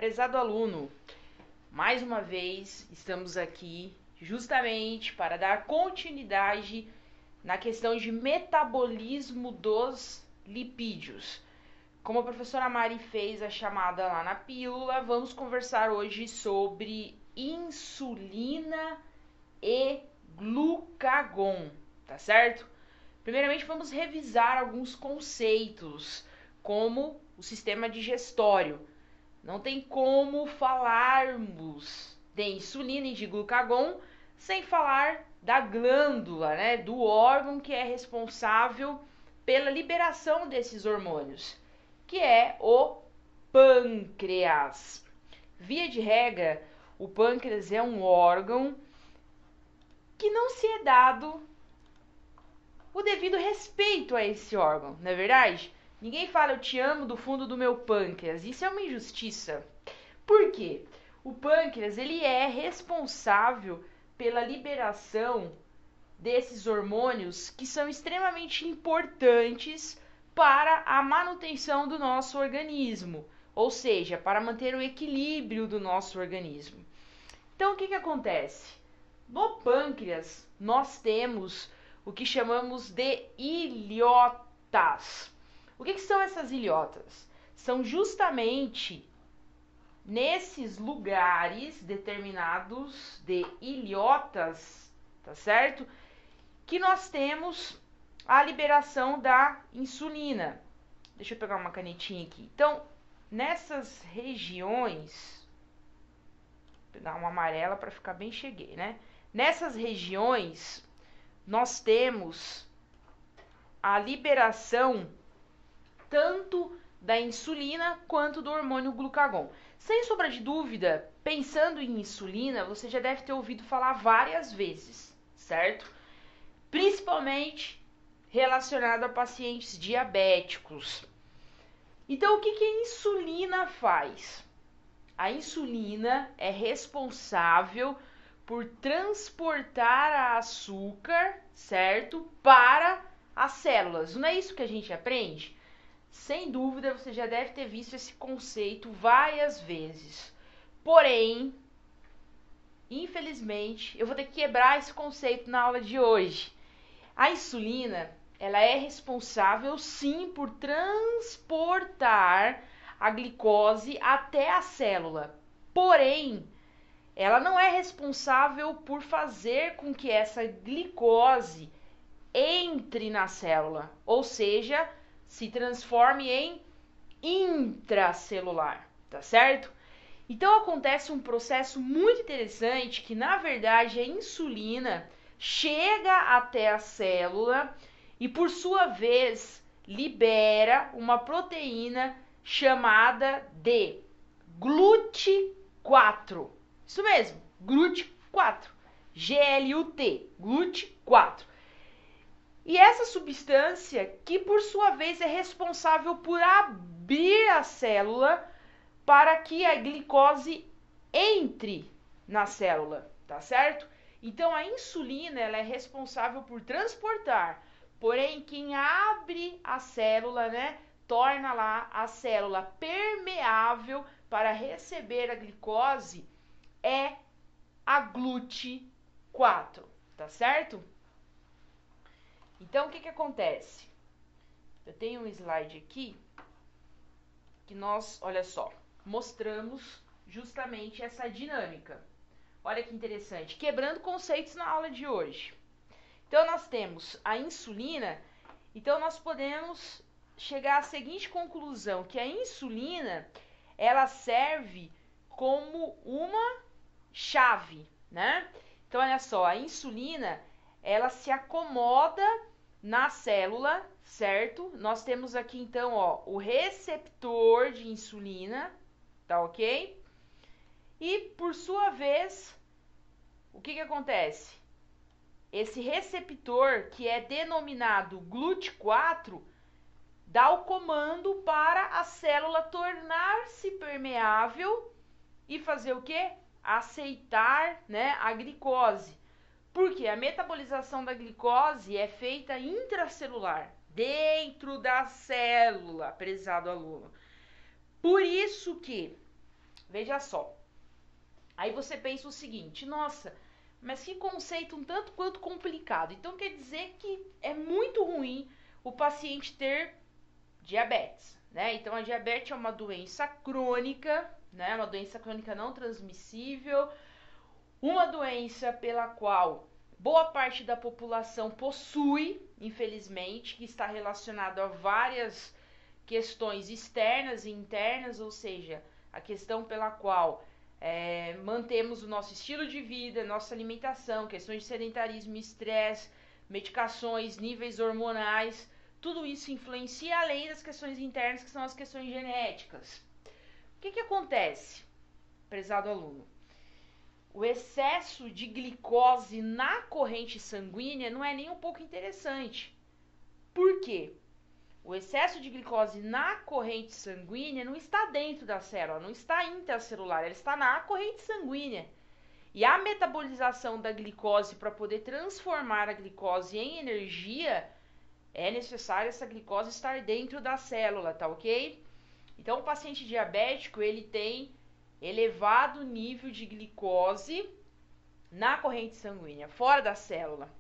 Prezado aluno, mais uma vez estamos aqui justamente para dar continuidade na questão de metabolismo dos lipídios. Como a professora Mari fez a chamada lá na pílula, vamos conversar hoje sobre insulina e glucagon, tá certo? Primeiramente, vamos revisar alguns conceitos, como o sistema digestório. Não tem como falarmos de insulina e de glucagon sem falar da glândula, né, do órgão que é responsável pela liberação desses hormônios, que é o pâncreas. Via de regra, o pâncreas é um órgão que não se é dado o devido respeito a esse órgão, não é verdade? Ninguém fala eu te amo do fundo do meu pâncreas. Isso é uma injustiça. Por quê? O pâncreas ele é responsável pela liberação desses hormônios que são extremamente importantes para a manutenção do nosso organismo, ou seja, para manter o equilíbrio do nosso organismo. Então, o que acontece? No pâncreas, nós temos o que chamamos de ilhotas. O que são essas ilhotas? São justamente nesses lugares determinados de ilhotas, tá certo? Que nós temos a liberação da insulina. Deixa eu pegar uma canetinha aqui. Então, nessas regiões, vou pegar uma amarela para ficar bem cheguei, né? Nessas regiões, nós temos a liberação tanto da insulina quanto do hormônio glucagon. Sem sombra de dúvida, pensando em insulina, você já deve ter ouvido falar várias vezes, certo? Principalmente relacionado a pacientes diabéticos. Então, o que a insulina faz? A insulina é responsável por transportar a açúcar, certo? Para as células. Não é isso que a gente aprende? Sem dúvida, você já deve ter visto esse conceito várias vezes. Porém, infelizmente, eu vou ter que quebrar esse conceito na aula de hoje. A insulina, ela é responsável sim por transportar a glicose até a célula. Porém, ela não é responsável por fazer com que essa glicose entre na célula, ou seja, se transforme em intracelular, tá certo? Então acontece um processo muito interessante que, na verdade, a insulina chega até a célula e, por sua vez, libera uma proteína chamada de GLUT4. Isso mesmo, GLUT4. G-L-U-T, GLUT4. E essa substância, que por sua vez é responsável por abrir a célula para que a glicose entre na célula, tá certo? Então a insulina, ela é responsável por transportar, porém quem abre a célula, né, torna lá a célula permeável para receber a glicose é a GLUT4, tá certo? Então, o que acontece? Eu tenho um slide aqui que nós, olha só, mostramos justamente essa dinâmica. Olha que interessante, quebrando conceitos na aula de hoje. Então, nós temos a insulina, então nós podemos chegar à seguinte conclusão, que a insulina, ela serve como uma chave, né? Então, olha só, a insulina, ela se acomoda na célula, certo? Nós temos aqui, então, ó, o receptor de insulina, tá ok? E, por sua vez, o que acontece? Esse receptor, que é denominado GLUT4, dá o comando para a célula tornar-se permeável e fazer o quê? Aceitar, né, a glicose. Porque a metabolização da glicose é feita intracelular, dentro da célula, prezado aluno. Por isso que Veja só. Aí você pensa o seguinte, nossa, mas que conceito um tanto quanto complicado. Então quer dizer que é muito ruim o paciente ter diabetes, né? Então a diabetes é uma doença crônica, né? Uma doença crônica não transmissível, uma doença pela qual boa parte da população possui, infelizmente, que está relacionada a várias questões externas e internas, ou seja, a questão pela qual mantemos o nosso estilo de vida, nossa alimentação, questões de sedentarismo, estresse, medicações, níveis hormonais, tudo isso influencia além das questões internas, que são as questões genéticas. O que acontece, prezado aluno? O excesso de glicose na corrente sanguínea não é nem um pouco interessante. Por quê? O excesso de glicose na corrente sanguínea não está dentro da célula, não está intracelular, ela está na corrente sanguínea. E a metabolização da glicose para poder transformar a glicose em energia, é necessário essa glicose estar dentro da célula, tá ok? Então o paciente diabético, ele tem elevado nível de glicose na corrente sanguínea, fora da célula.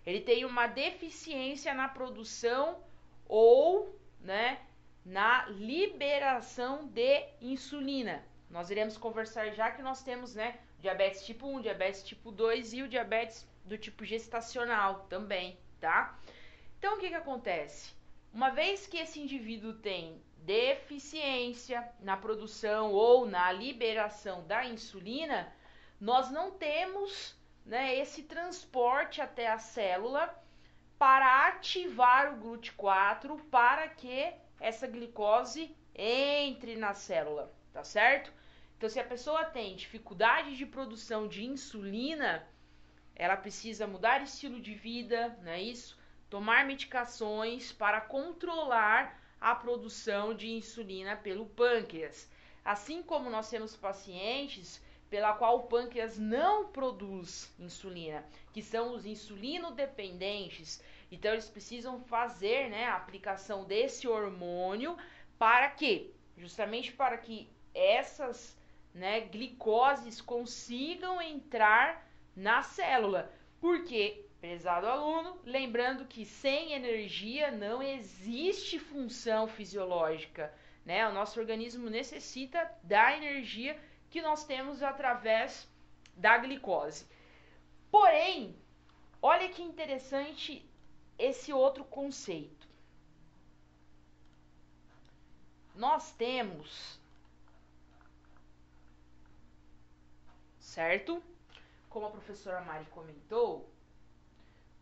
Ele tem uma deficiência na produção ou, né, na liberação de insulina. Nós iremos conversar já que nós temos, né, diabetes tipo 1, diabetes tipo 2 e o diabetes do tipo gestacional também, tá? Então, o que acontece? Uma vez que esse indivíduo tem deficiência na produção ou na liberação da insulina, nós não temos, né, esse transporte até a célula para ativar o GLUT4 para que essa glicose entre na célula, tá certo? Então, se a pessoa tem dificuldade de produção de insulina, ela precisa mudar estilo de vida, não é isso? Tomar medicações para controlar a produção de insulina pelo pâncreas. Assim como nós temos pacientes pela qual o pâncreas não produz insulina, que são os insulinodependentes. Então eles precisam fazer, né, a aplicação desse hormônio para quê? Justamente para que essas, né, glicoses consigam entrar na célula. Porque, prezado aluno, lembrando que sem energia não existe função fisiológica, né? O nosso organismo necessita da energia que nós temos através da glicose. Porém, olha que interessante esse outro conceito. Nós temos, certo? Como a professora Mari comentou,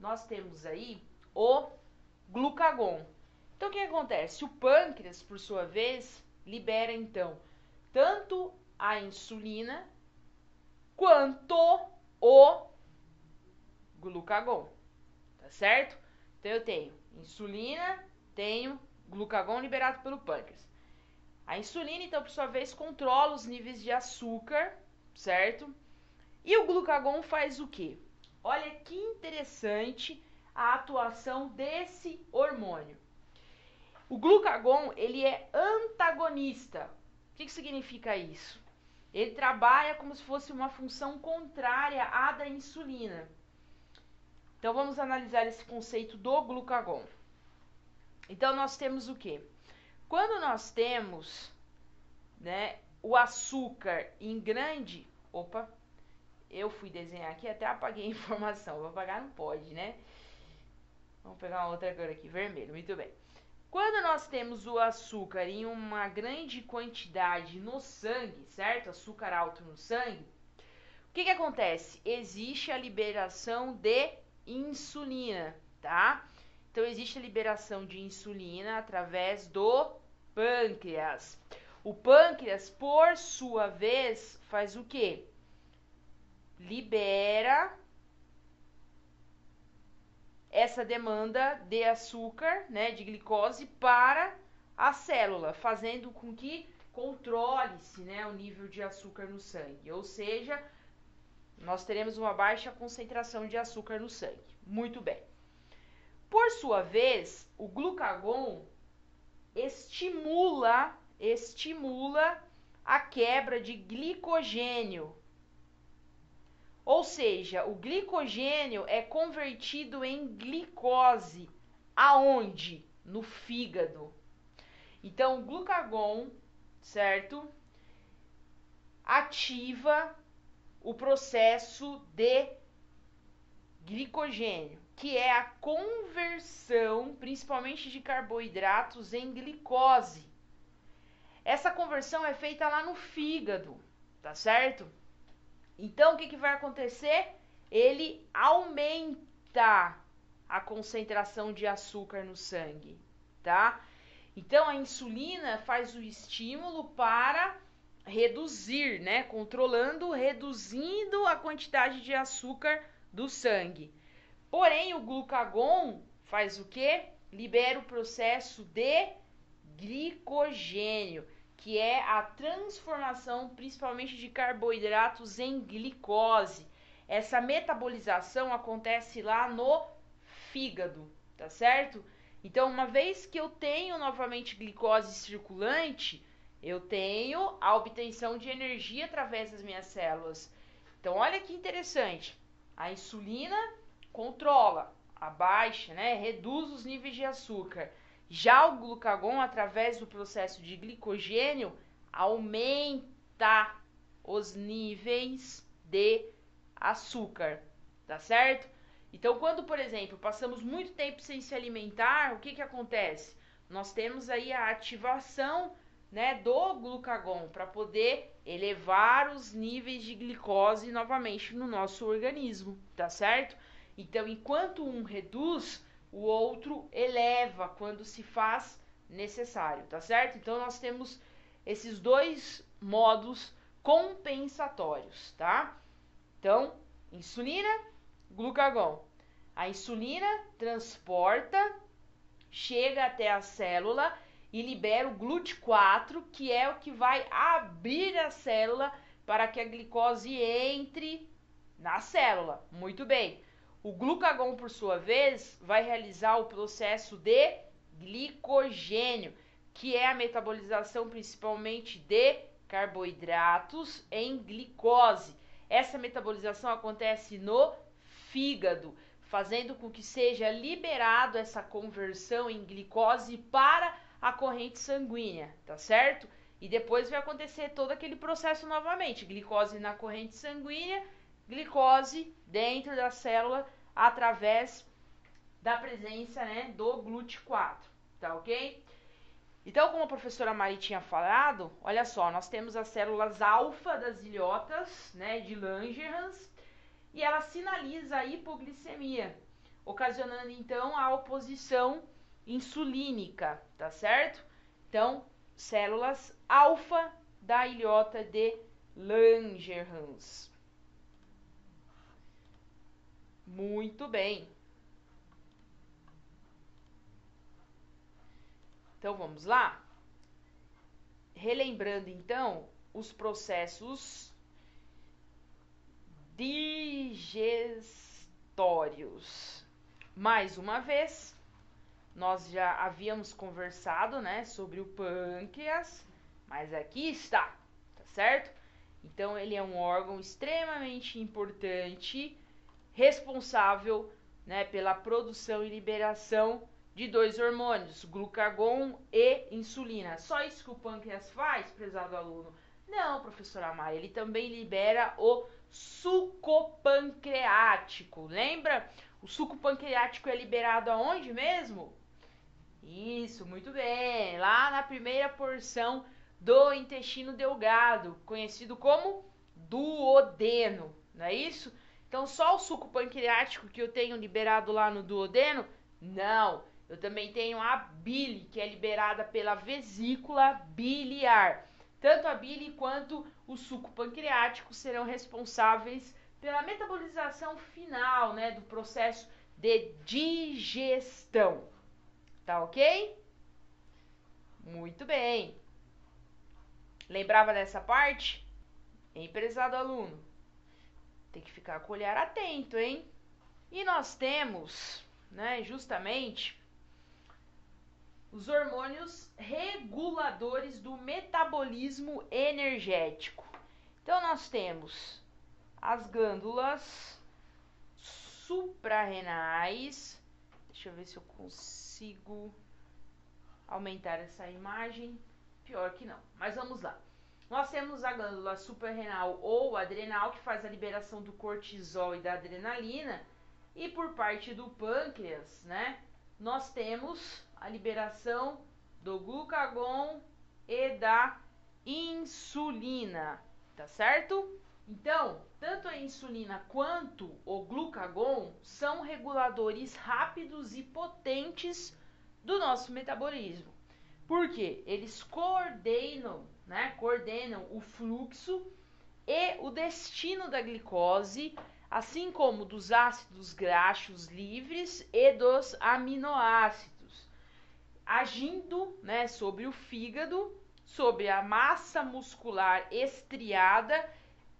nós temos aí o glucagon. Então, o que acontece? O pâncreas, por sua vez, libera, então, tanto a insulina quanto o glucagon, tá certo? Então, eu tenho insulina, tenho glucagon liberado pelo pâncreas. A insulina, então, por sua vez, controla os níveis de açúcar, certo? E o glucagon faz o quê? Olha que interessante a atuação desse hormônio. O glucagon, ele é antagonista. O que significa isso? Ele trabalha como se fosse uma função contrária à da insulina. Então, vamos analisar esse conceito do glucagon. Então, nós temos o quê? Quando nós temos, né, o açúcar em grande... Opa, eu fui desenhar aqui, até apaguei a informação. Vou apagar, não pode, né? Vamos pegar uma outra cor aqui, vermelho, muito bem. Quando nós temos o açúcar em uma grande quantidade no sangue, certo? Açúcar alto no sangue, o que acontece? Existe a liberação de insulina, tá? Então, existe a liberação de insulina através do pâncreas. O pâncreas, por sua vez, faz o quê? Libera essa demanda de açúcar, né, de glicose para a célula, fazendo com que controle-se, né, o nível de açúcar no sangue. Ou seja, nós teremos uma baixa concentração de açúcar no sangue. Muito bem. Por sua vez, o glucagon estimula a quebra de glicogênio. Ou seja, o glicogênio é convertido em glicose. Aonde? No fígado. Então, o glucagon, certo? Ativa o processo de glicogênio, que é a conversão, principalmente de carboidratos, em glicose. Essa conversão é feita lá no fígado, tá certo? Então, o que vai acontecer? Ele aumenta a concentração de açúcar no sangue, tá? Então, a insulina faz o estímulo para reduzir, né? Controlando, reduzindo a quantidade de açúcar do sangue. Porém, o glucagon faz o quê? Libera o processo de glicogênio, que é a transformação principalmente de carboidratos em glicose. Essa metabolização acontece lá no fígado, tá certo? Então, uma vez que eu tenho novamente glicose circulante, eu tenho a obtenção de energia através das minhas células. Então, olha que interessante. A insulina controla, abaixa, né, reduz os níveis de açúcar. Já o glucagon, através do processo de glicogênio, aumenta os níveis de açúcar, tá certo? Então, quando, por exemplo, passamos muito tempo sem se alimentar, o que acontece? Nós temos aí a ativação, né, do glucagon para poder elevar os níveis de glicose novamente no nosso organismo, tá certo? Então, enquanto um reduz, o outro eleva quando se faz necessário, tá certo? Então, nós temos esses dois modos compensatórios, tá? Então, insulina, glucagon. A insulina transporta, chega até a célula e libera o GLUT4, que é o que vai abrir a célula para que a glicose entre na célula. Muito bem. O glucagon, por sua vez, vai realizar o processo de glicogênio, que é a metabolização principalmente de carboidratos em glicose. Essa metabolização acontece no fígado, fazendo com que seja liberado essa conversão em glicose para a corrente sanguínea, tá certo? E depois vai acontecer todo aquele processo novamente, glicose na corrente sanguínea, glicose dentro da célula através da presença, né, do GLUT4, tá ok? Então, como a professora Mari tinha falado, olha só, nós temos as células alfa das ilhotas, né, de Langerhans, e ela sinaliza a hipoglicemia, ocasionando então a oposição insulínica, tá certo? Então, células alfa da ilhota de Langerhans. Muito bem. Então, vamos lá? Relembrando, então, os processos digestórios. Mais uma vez, nós já havíamos conversado, né, sobre o pâncreas, mas aqui está, tá certo? Então, ele é um órgão extremamente importante, responsável, né, pela produção e liberação de dois hormônios, glucagon e insulina. Só isso que o pâncreas faz, prezado aluno? Não, professora Mari, ele também libera o suco pancreático. Lembra? O suco pancreático é liberado aonde mesmo? Isso, muito bem. Lá na primeira porção do intestino delgado, conhecido como duodeno, não é isso? Então, só o suco pancreático que eu tenho liberado lá no duodeno? Não. Eu também tenho a bile, que é liberada pela vesícula biliar. Tanto a bile quanto o suco pancreático serão responsáveis pela metabolização final, né, do processo de digestão. Tá ok? Muito bem. Lembrava dessa parte? Hein, prezado aluno? Tem que ficar com o olhar atento, hein? E nós temos, né, justamente os hormônios reguladores do metabolismo energético. Então, nós temos as glândulas suprarrenais. Deixa eu ver se eu consigo aumentar essa imagem. Pior que não, mas vamos lá. Nós temos a glândula suprarrenal ou adrenal, que faz a liberação do cortisol e da adrenalina. E por parte do pâncreas, né, nós temos a liberação do glucagon e da insulina, tá certo? Então, tanto a insulina quanto o glucagon são reguladores rápidos e potentes do nosso metabolismo. Por quê? Eles coordenam o fluxo e o destino da glicose, assim como dos ácidos graxos livres e dos aminoácidos, agindo, né, sobre o fígado, sobre a massa muscular estriada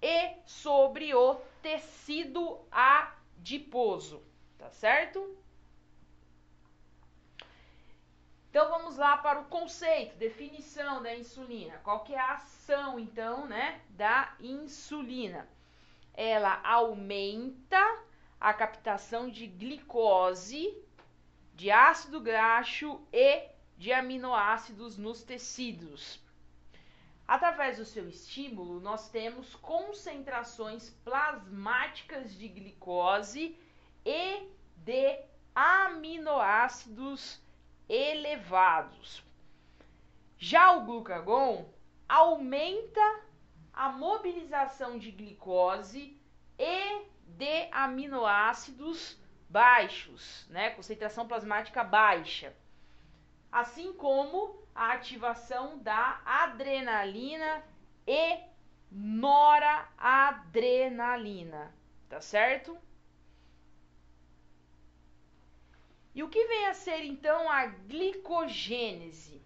e sobre o tecido adiposo, tá certo? Então vamos lá para o conceito, definição da insulina. Qual que é a ação, então, né, da insulina? Ela aumenta a captação de glicose, de ácido graxo e de aminoácidos nos tecidos. Através do seu estímulo, nós temos concentrações plasmáticas de glicose e de aminoácidos elevados. Já o glucagon aumenta a mobilização de glicose e de aminoácidos baixos, né, concentração plasmática baixa, assim como a ativação da adrenalina e noradrenalina, tá certo? E o que vem a ser então a glicogênese?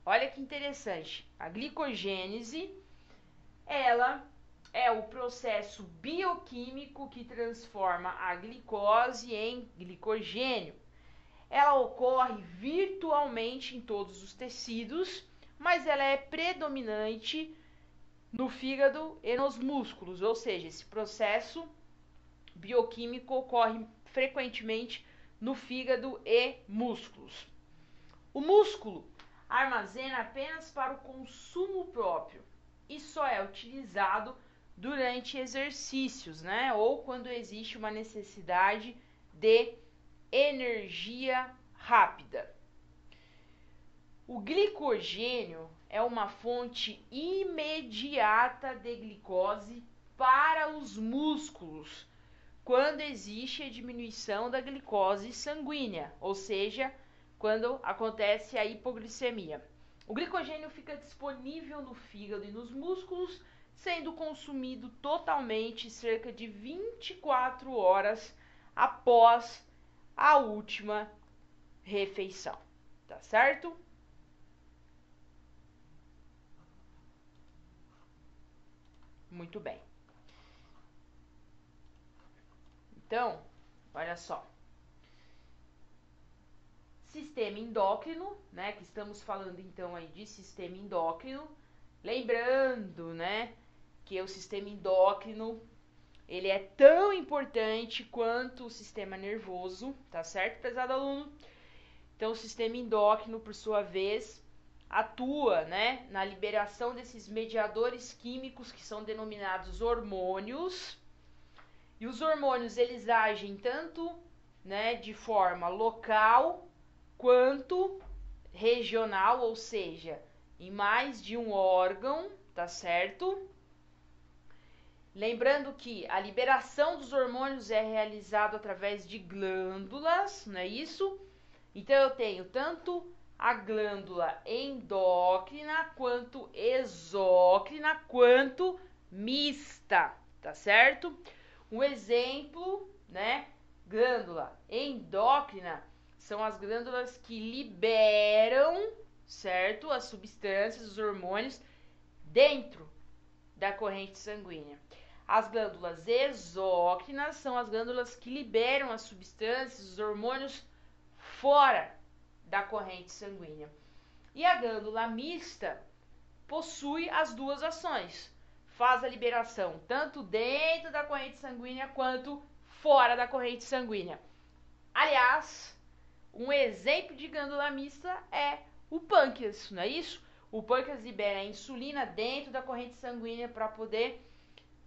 Olha que interessante. A glicogênese, ela é o processo bioquímico que transforma a glicose em glicogênio. Ela ocorre virtualmente em todos os tecidos, mas ela é predominante no fígado e nos músculos, ou seja, esse processo bioquímico ocorre frequentemente no fígado e músculos. O músculo armazena apenas para o consumo próprio e só é utilizado durante exercícios, né? Ou quando existe uma necessidade de energia rápida. O glicogênio é uma fonte imediata de glicose para os músculos quando existe a diminuição da glicose sanguínea, ou seja, quando acontece a hipoglicemia. O glicogênio fica disponível no fígado e nos músculos, sendo consumido totalmente cerca de 24 horas após a última refeição, tá certo? Muito bem. Então, olha só. Sistema endócrino, né, que estamos falando então aí de sistema endócrino, lembrando, né, que o sistema endócrino, ele é tão importante quanto o sistema nervoso, tá certo, prezado aluno? Então, o sistema endócrino, por sua vez, atua, né, na liberação desses mediadores químicos que são denominados hormônios. E os hormônios, eles agem tanto, né, de forma local quanto regional, ou seja, em mais de um órgão, tá certo? Lembrando que a liberação dos hormônios é realizada através de glândulas, não é isso? Então eu tenho tanto a glândula endócrina, quanto exócrina, quanto mista, tá certo? Um exemplo, né? Glândula endócrina são as glândulas que liberam, certo? As substâncias, os hormônios dentro da corrente sanguínea. As glândulas exócrinas são as glândulas que liberam as substâncias, os hormônios fora da corrente sanguínea. E a glândula mista possui as duas ações. Faz a liberação tanto dentro da corrente sanguínea quanto fora da corrente sanguínea. Aliás, um exemplo de glândula mista é o pâncreas, não é isso? O pâncreas libera a insulina dentro da corrente sanguínea para poder,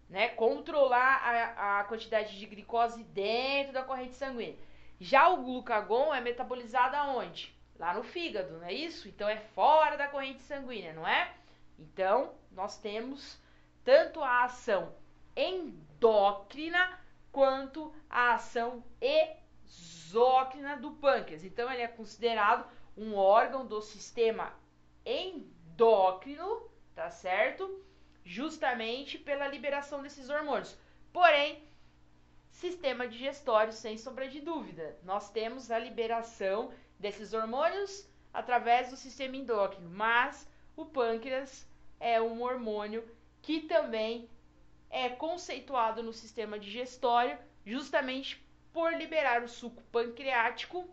né, controlar a quantidade de glicose dentro da corrente sanguínea. Já o glucagon é metabolizado aonde? Lá no fígado, não é isso? Então é fora da corrente sanguínea, não é? Então, nós temos tanto a ação endócrina quanto a ação exócrina do pâncreas. Então, ele é considerado um órgão do sistema endócrino, tá certo? Justamente pela liberação desses hormônios. Porém, sistema digestório, sem sombra de dúvida. Nós temos a liberação desses hormônios através do sistema endócrino, mas o pâncreas é um hormônio que também é conceituado no sistema digestório, justamente por liberar o suco pancreático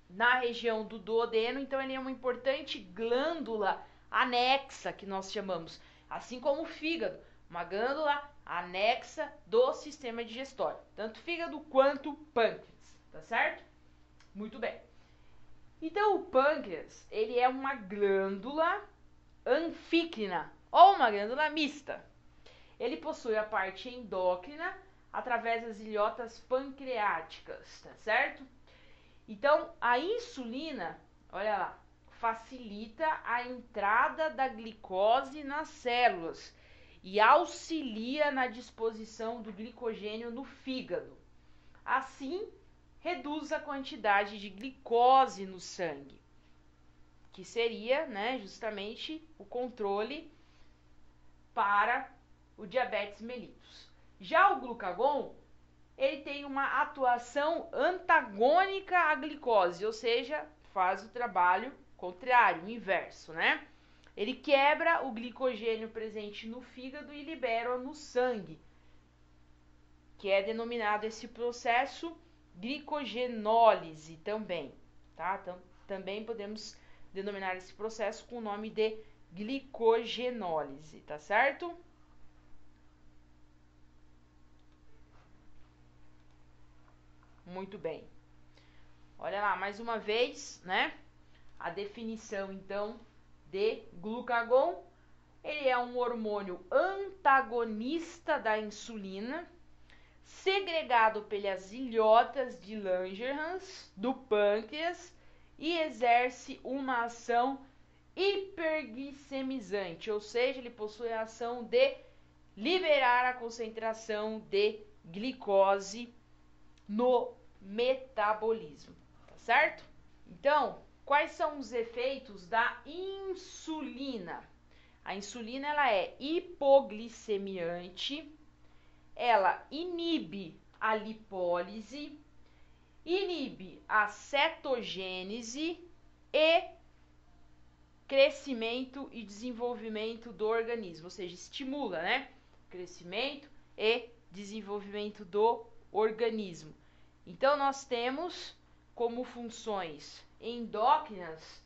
na região do duodeno. Então ele é uma importante glândula anexa, que nós chamamos, assim como o fígado, uma glândula anexa do sistema digestório, tanto fígado quanto pâncreas, tá certo? Muito bem. Então o pâncreas, ele é uma glândula anfícrina ou uma glândula mista. Ele possui a parte endócrina através das ilhotas pancreáticas, tá certo? Então, a insulina, olha lá, facilita a entrada da glicose nas células e auxilia na disposição do glicogênio no fígado. Assim, reduz a quantidade de glicose no sangue, que seria, né, justamente o controle para o diabetes mellitus. Já o glucagon, ele tem uma atuação antagônica à glicose, ou seja, faz o trabalho contrário, o inverso, né? Ele quebra o glicogênio presente no fígado e libera-o no sangue, que é denominado esse processo glicogenólise também, tá? Então, também podemos denominar esse processo com o nome de glicogenólise, tá certo? Muito bem. Olha lá, mais uma vez, né? A definição, então, de glucagon. Ele é um hormônio antagonista da insulina, segregado pelas ilhotas de Langerhans do pâncreas e exerce uma ação hiperglicemizante, ou seja, ele possui a ação de liberar a concentração de glicose no metabolismo, tá certo? Então, quais são os efeitos da insulina? A insulina, ela é hipoglicemiante, ela inibe a lipólise, inibe a cetogênese e crescimento e desenvolvimento do organismo, ou seja, estimula, né? Crescimento e desenvolvimento do organismo. Então, nós temos como funções endócrinas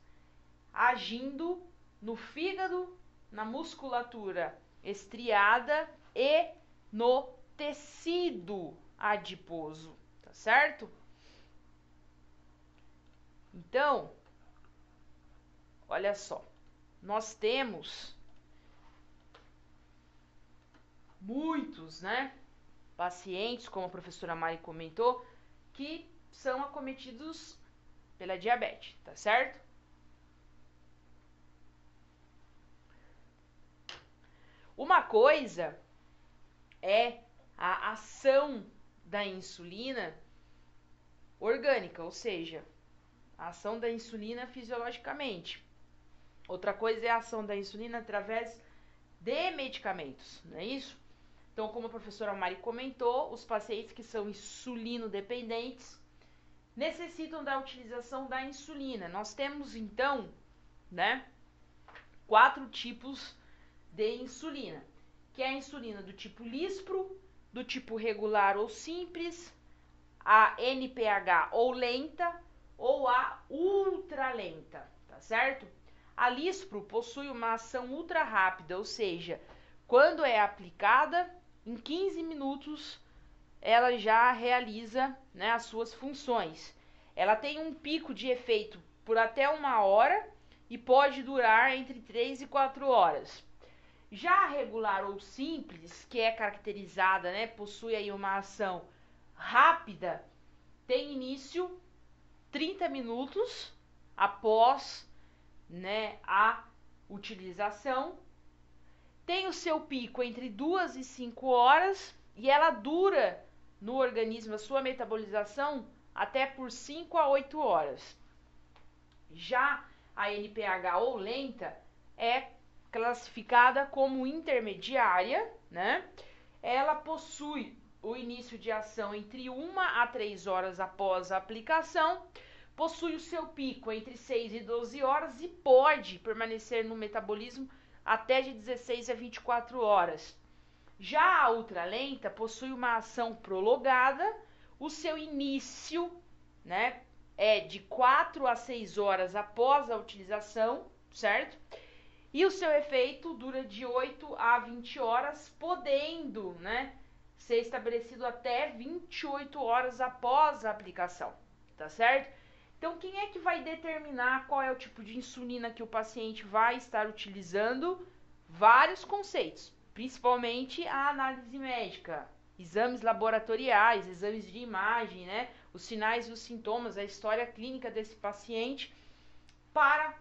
agindo no fígado, na musculatura estriada e no tecido adiposo, tá certo? Então, olha só, nós temos muitos, né, pacientes, como a professora Mari comentou, que são acometidos pela diabetes, tá certo? Uma coisa é a ação da insulina orgânica, ou seja, a ação da insulina fisiologicamente. Outra coisa é a ação da insulina através de medicamentos, não é isso? Então, como a professora Mari comentou, os pacientes que são insulino-dependentes necessitam da utilização da insulina. Nós temos, então, né, 4 tipos de insulina, que é a insulina do tipo lispro, do tipo regular ou simples, a NPH ou lenta, ou a ultralenta, tá certo? A lispro possui uma ação ultra rápida, ou seja, quando é aplicada, em 15 minutos ela já realiza, né, as suas funções. Ela tem um pico de efeito por até 1 hora e pode durar entre 3 e 4 horas. Já a regular ou simples, que é caracterizada, né, possui aí uma ação rápida, tem início 30 minutos após, né, a utilização, tem o seu pico entre 2 e 5 horas e ela dura no organismo, a sua metabolização, até por 5 a 8 horas. Já a NPH ou lenta é classificada como intermediária, né? Ela possui o início de ação entre 1 a 3 horas após a aplicação, possui o seu pico entre 6 e 12 horas e pode permanecer no metabolismo até de 16 a 24 horas. Já a ultralenta possui uma ação prolongada, o seu início, né, é de 4 a 6 horas após a utilização, certo? E o seu efeito dura de 8 a 20 horas, podendo, né, ser estabelecido até 28 horas após a aplicação, tá certo? Então, quem é que vai determinar qual é o tipo de insulina que o paciente vai estar utilizando? Vários conceitos, principalmente a análise médica, exames laboratoriais, exames de imagem, né, os sinais e os sintomas, a história clínica desse paciente, para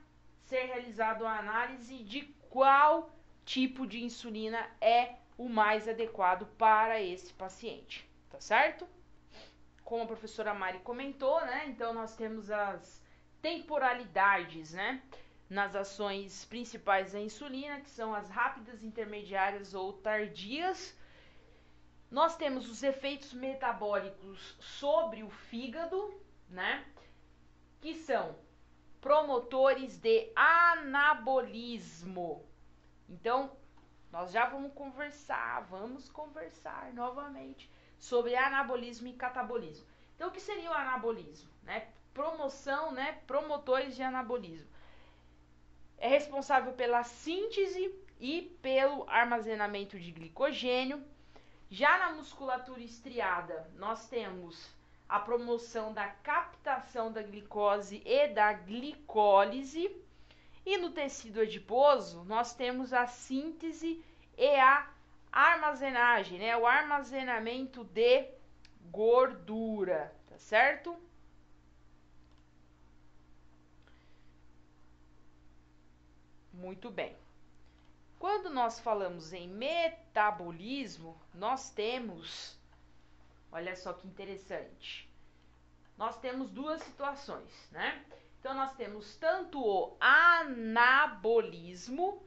ser realizado a análise de qual tipo de insulina é o mais adequado para esse paciente, tá certo? Como a professora Mari comentou, né, então nós temos as temporalidades, né, nas ações principais da insulina, que são as rápidas, intermediárias ou tardias. Nós temos os efeitos metabólicos sobre o fígado, né, que são promotores de anabolismo. Então, nós já vamos conversar novamente sobre anabolismo e catabolismo. Então, o que seria o anabolismo? Né? Promoção, né? Promotores de anabolismo. É responsável pela síntese e pelo armazenamento de glicogênio. Já na musculatura estriada, nós temos a promoção da captação da glicose e da glicólise. E no tecido adiposo, nós temos a síntese e a armazenagem, né? O armazenamento de gordura, tá certo? Muito bem. Quando nós falamos em metabolismo, nós temos, olha só que interessante, nós temos duas situações, né? Então, nós temos tanto o anabolismo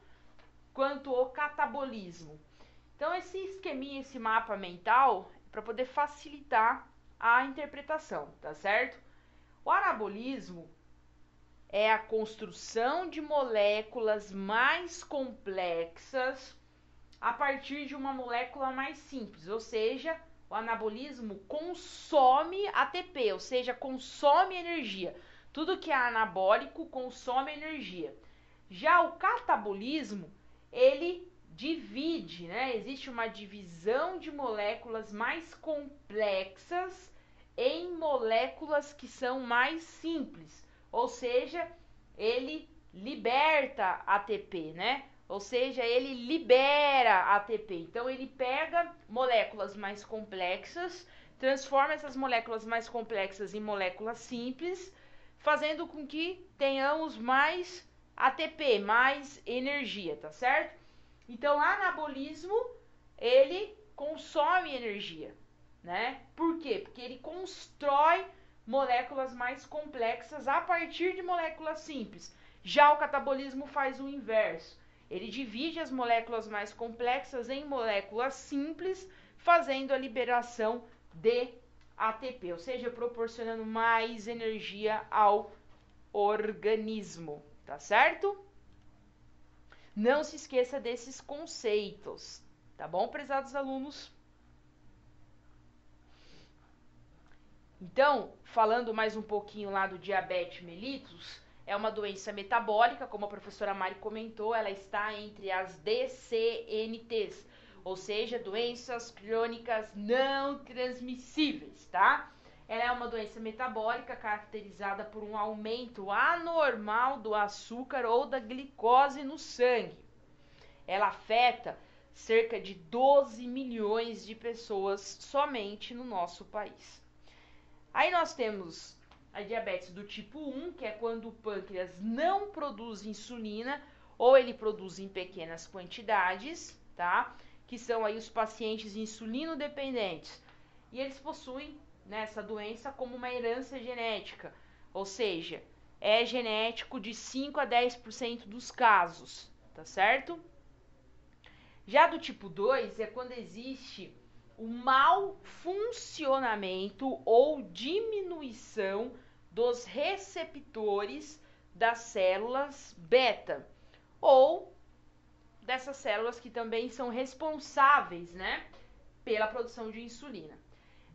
quanto o catabolismo. Então, esse esqueminha, esse mapa mental, é para poder facilitar a interpretação, tá certo? O anabolismo é a construção de moléculas mais complexas a partir de uma molécula mais simples, ou seja, o anabolismo consome ATP, ou seja, consome energia. Tudo que é anabólico consome energia. Já o catabolismo, ele divide, né? Existe uma divisão de moléculas mais complexas em moléculas que são mais simples. Ou seja, ele liberta ATP, né? Ou seja, ele libera ATP. Então, ele pega moléculas mais complexas, transforma essas moléculas mais complexas em moléculas simples, fazendo com que tenhamos mais ATP, mais energia, tá certo? Então, anabolismo, ele consome energia, né? Por quê? Porque ele constrói moléculas mais complexas a partir de moléculas simples. Já o catabolismo faz o inverso. Ele divide as moléculas mais complexas em moléculas simples, fazendo a liberação de ATP, ou seja, proporcionando mais energia ao organismo, tá certo? Não se esqueça desses conceitos, tá bom, prezados alunos? Então, falando mais um pouquinho lá do diabetes mellitus, é uma doença metabólica, como a professora Mari comentou, ela está entre as DCNTs, ou seja, doenças crônicas não transmissíveis, tá? Ela é uma doença metabólica caracterizada por um aumento anormal do açúcar ou da glicose no sangue. Ela afeta cerca de 12 milhões de pessoas somente no nosso país. Aí nós temos a diabetes do tipo 1, que é quando o pâncreas não produz insulina ou ele produz em pequenas quantidades, tá? Que são aí os pacientes insulino-dependentes. E eles possuem essa doença como uma herança genética, ou seja, é genético de 5 a 10% dos casos, tá certo? Já do tipo 2 é quando existe o mau funcionamento ou diminuição dos receptores das células beta, ou dessas células que também são responsáveis, né, pela produção de insulina.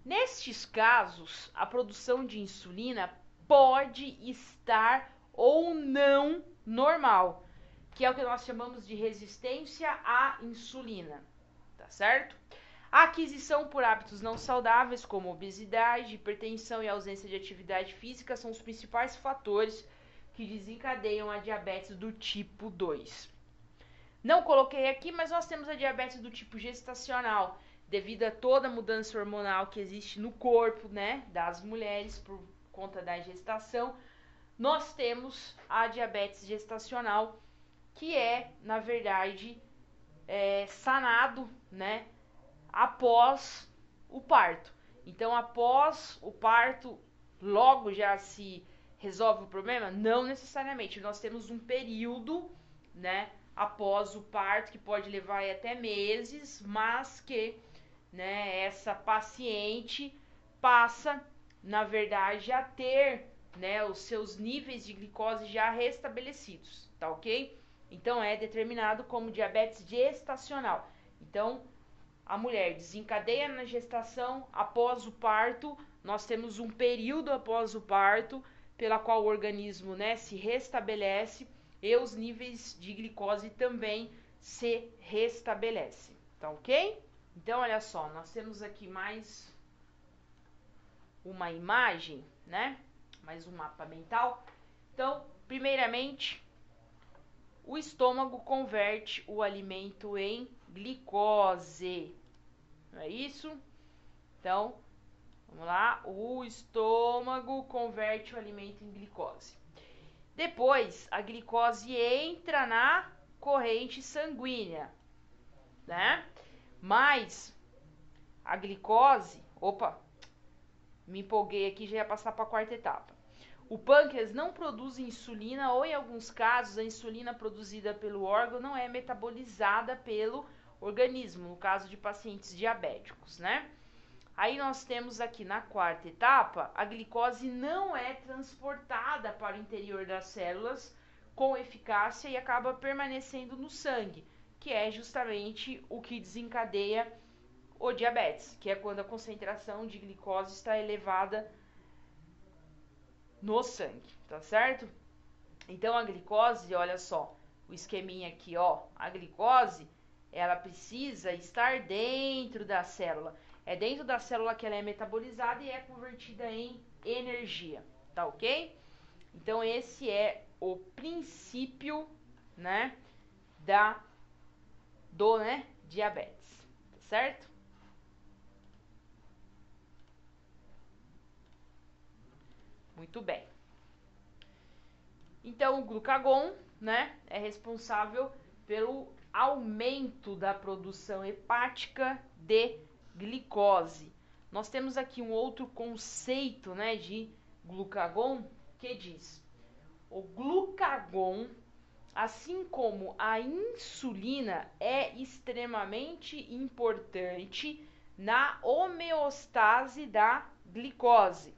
Nestes casos, a produção de insulina pode estar ou não normal, que é o que nós chamamos de resistência à insulina, tá certo? A aquisição por hábitos não saudáveis, como obesidade, hipertensão e ausência de atividade física, são os principais fatores que desencadeiam a diabetes do tipo 2. Não coloquei aqui, mas nós temos a diabetes do tipo gestacional, devido a toda a mudança hormonal que existe no corpo, né, das mulheres por conta da gestação. Nós temos a diabetes gestacional, que é, na verdade, sanado, né, após o parto. Então, após o parto, logo já se resolve o problema? Não necessariamente. Nós temos um período, né, após o parto, que pode levar até meses, mas que, né, essa paciente passa, na verdade, a ter, né, os seus níveis de glicose já restabelecidos, tá ok? Então, é determinado como diabetes gestacional. Então, a mulher desencadeia na gestação, após o parto, nós temos um período após o parto, pela qual o organismo, né, se restabelece e os níveis de glicose também se restabelecem, tá ok? Então, olha só, nós temos aqui mais uma imagem, né, mais um mapa mental. Então, primeiramente, o estômago converte o alimento em glicose, não é isso? Então, vamos lá, o estômago converte o alimento em glicose. Depois, a glicose entra na corrente sanguínea, né? Mas a glicose, me empolguei aqui, já ia passar para a quarta etapa. O pâncreas não produz insulina ou, em alguns casos, a insulina produzida pelo órgão não é metabolizada pelo organismo, no caso de pacientes diabéticos, né? Aí nós temos aqui na quarta etapa, a glicose não é transportada para o interior das células com eficácia e acaba permanecendo no sangue, que é justamente o que desencadeia o diabetes, que é quando a concentração de glicose está elevada no sangue, tá certo? Então a glicose, olha só, o esqueminha aqui, ó, a glicose, ela precisa estar dentro da célula. É dentro da célula que ela é metabolizada e é convertida em energia, tá ok? Então esse é o princípio, né, do diabetes, tá certo? Muito bem. Então, o glucagon, né, é responsável pelo aumento da produção hepática de glicose. Nós temos aqui um outro conceito, né, de glucagon que diz: o glucagon, assim como a insulina, é extremamente importante na homeostase da glicose.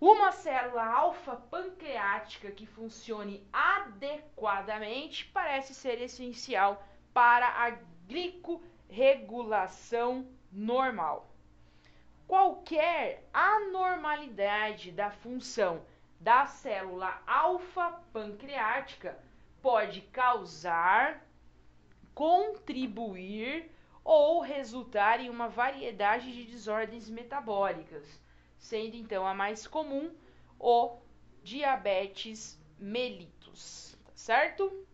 Uma célula alfa-pancreática que funcione adequadamente parece ser essencial para a glicorregulação normal. qualquer anormalidade da função da célula alfa-pancreática pode causar, contribuir ou resultar em uma variedade de desordens metabólicas, sendo então a mais comum o diabetes mellitus, tá certo?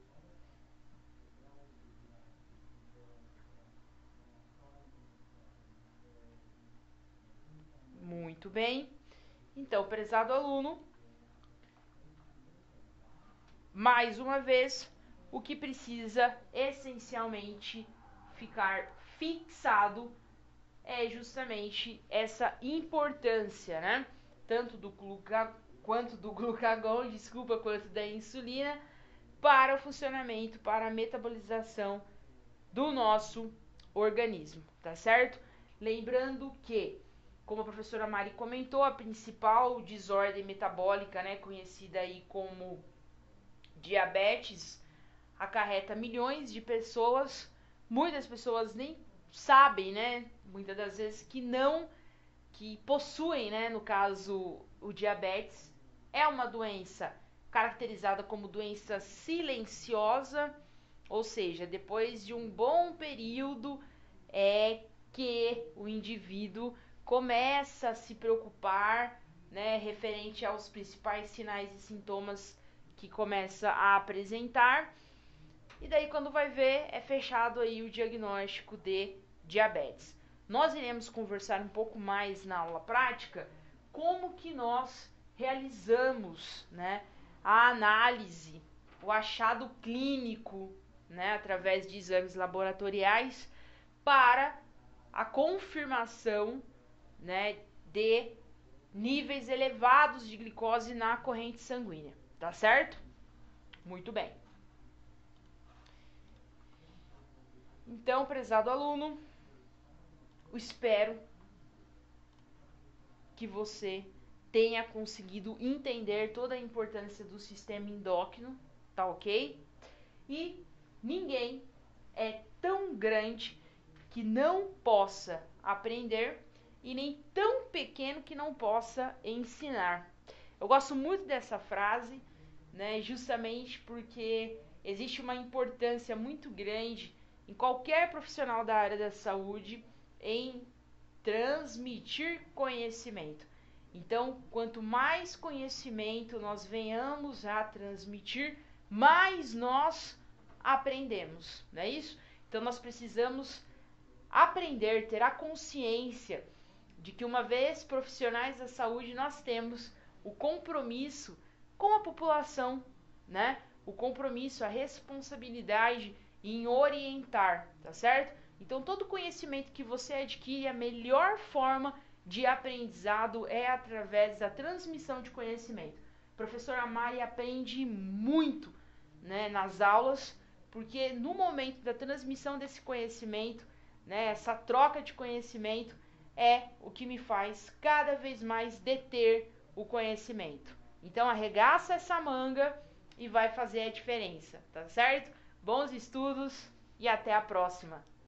Muito bem. Então, prezado aluno, mais uma vez, o que precisa essencialmente ficar fixado é justamente essa importância, né? Tanto do quanto do glucagon, desculpa, quanto da insulina para o funcionamento, para a metabolização do nosso organismo, tá certo? Lembrando que, como a professora Mari comentou, a principal desordem metabólica, né, conhecida aí como diabetes, acarreta milhões de pessoas. Muitas pessoas nem sabem, né, muitas das vezes que possuem, né, no caso, o diabetes. É uma doença caracterizada como doença silenciosa, ou seja, depois de um bom período é que o indivíduo começa a se preocupar, né, referente aos principais sinais e sintomas que começa a apresentar. E daí quando vai ver, é fechado aí o diagnóstico de diabetes. Nós iremos conversar um pouco mais na aula prática como que nós realizamos, né, a análise, o achado clínico, né, através de exames laboratoriais para a confirmação, né, de níveis elevados de glicose na corrente sanguínea, tá certo? Muito bem. Então, prezado aluno, eu espero que você tenha conseguido entender toda a importância do sistema endócrino, tá ok? E ninguém é tão grande que não possa aprender e nem tão pequeno que não possa ensinar. Eu gosto muito dessa frase, né, justamente porque existe uma importância muito grande em qualquer profissional da área da saúde em transmitir conhecimento. Então, quanto mais conhecimento nós venhamos a transmitir, mais nós aprendemos, não é isso? Então, nós precisamos aprender, ter a consciência de que, uma vez profissionais da saúde, nós temos o compromisso com a população, né? O compromisso, a responsabilidade em orientar, tá certo? Então, todo conhecimento que você adquire, a melhor forma de aprendizado é através da transmissão de conhecimento. A professora Mari aprende muito, né, nas aulas, porque no momento da transmissão desse conhecimento, né, essa troca de conhecimento é o que me faz cada vez mais deter o conhecimento. Então, arregaça essa manga e vai fazer a diferença, tá certo? Bons estudos e até a próxima!